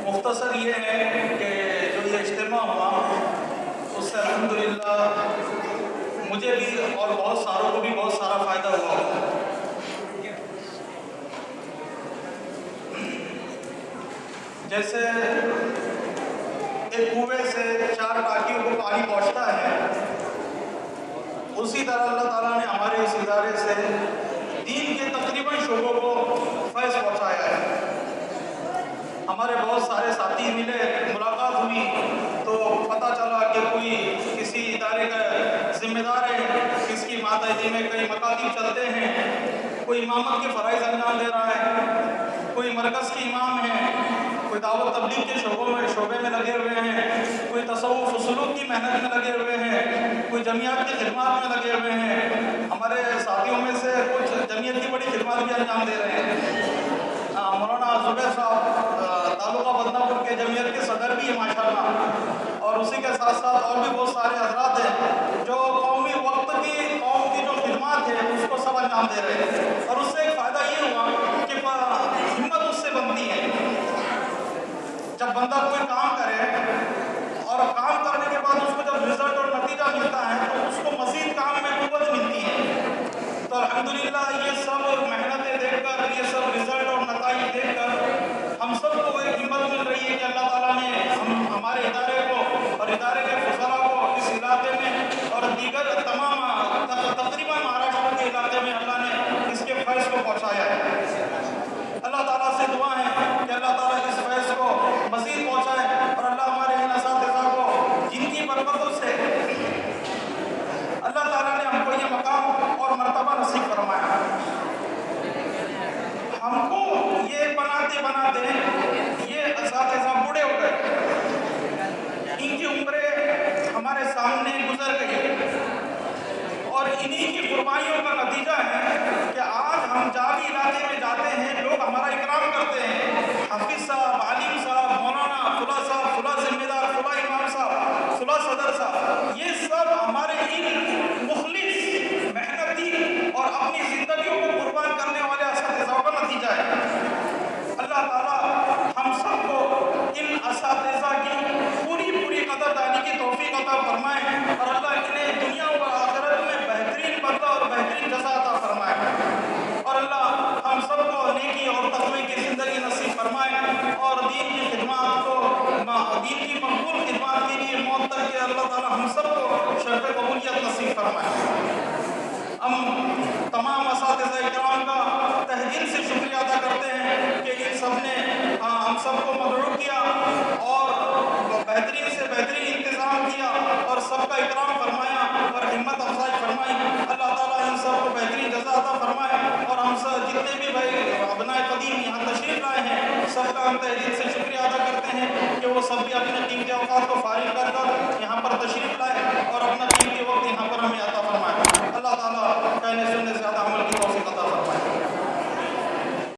مختصر یہ ہے کہ جو یہ اجتماع ہوا اس سے الحمدللہ مجھے بھی اور بہت ساروں کو بھی بہت سارا فائدہ ہوا. جیسے ایک کنویں سے 4 ٹانکیوں کو پانی پہنچتا ہے، اسی طرح اللہ تعالیٰ نے ہمارے اس ادارے سے دین کے تقریباً شعبوں کو فیض پہنچایا ہے. ہمارے بہت سارے ساتھی ملے، ملاقات ہوئی تو پتہ چلا کہ کوئی کسی ادارے کا ذمہ دار ہے، کس کی ماتحتی میں کئی مکاتب چلتے ہیں، کوئی امامت کے فرائض انجام دے رہا ہے، کوئی مرکز کے امام ہے، کوئی دعوت تبلیغ کے شعبے میں لگے ہوئے ہیں، کوئی تصوف و سلوک کی محنت میں لگے ہوئے ہیں، کوئی جمعیت کی خدمات میں لگے ہوئے ہیں. ہمارے ساتھیوں میں سے کچھ جمعیت کی بڑی خدمات بھی انجام دے رہے ہیں. مولانا زبیر صاحب تعلقہ بدنہ پور کے جمعیت کے صدر بھی ہیں ماشاءاللہ، اور اسی کے ساتھ ساتھ اور بھی بہت سارے حضرات ہیں جو قوم کی جو خدمات ہے اس کو سب انجام دے رہے ہیں. اور اس سے ایک فائدہ یہ ہوا کہ ہمت اس سے بنتی ہے. جب بندہ کوئی کام کرے اور کام کرنے کے بعد اس کو جب رزلٹ اور نتیجہ ملتا ہے تو اس کو مزید کام میں قوت ملتی ہے. تو الحمدللہ یہ سب محنتیں دیکھ کر، یہ سب رزلٹ اور نتائج دیکھ کر ہم سب کو ایک ہمت مل رہی ہے کہ اللہ تعالیٰ نے ہمارے ادارے کو اور ادارے کے فضلہ کو اس علاقے میں اور دیگر تمام تقریباً مہاراشٹر کے علاقے میں اللہ نے اس کے فیض کو پہنچایا ہے. اللہ تعالیٰ سے دعا ہے کہ اللہ تعالیٰ اس فیض کو مزید پہنچائے اور اللہ ہمارے ان اساتذہ کو جن کی برکتوں سے اللہ تعالیٰ نے ہم کو یہ مقام اور مرتبہ نصیب فرمایا. ہم کو یہ بناتے یہ اساتذہ بوڑھے ہو گئے، ان کی عمریں ہمارے سامنے گزر گئی اور انہی کی قربانیوں کا نتیجہ ہے کہ آج ہم جہاں بھی علاقے میں جاتے ہیں لوگ ہمارا اکرام کرتے ہیں. حافظ صاحب، عالم صاحب، مولانا فلاں صاحب، فلاں ذمہ دار، فلاں امام صاحب، فلاں صدر صاحب، یہ سب ہمارے ان مخلص محنتی اور اپنی زندگیوں کو قربان کرنے والے اساتذہ کا نتیجہ ہے. اللہ تعالیٰ ہم سب کو ان اساتذہ کی پوری قدردانی کی توفیق عطا فرمائے اور اللہ انہیں دنیا و آخرت میں بہترین بدلہ اور بہترین جزا عطا فرمائے. اور اللہ ہم سب کو نیکی اور تقوی کی زندگی نصیب فرمائے اور دین کی خدمات کو، دین کی مقبول خدمات کے لیے موت تک کے اللہ تعالیٰ ہم سب کو شرف قبولیت نصیب فرمائے. ہم تمام اساتذہ اکرام کا تہ دل سے شکریہ ادا کرتے ہیں کہ ان سب نے ہم سب کو مدعو کیا اور بہترین سے بہترین انتظام کیا اور سب کا اکرام فرمایا اور ہمت افزائی فرمائی. اللہ تعالیٰ ان سب کو بہترین جزا عطا فرمائے اور ہم سب جتنے بھی بھائی ابنائے قدیم یہاں تشریف لائے ہیں سب کا ہم تہ دل سے شکریہ ادا کرتے ہیں کہ وہ سب بھی اپنے قیمتی اوقات کو فارغ کر یہاں پر تشریف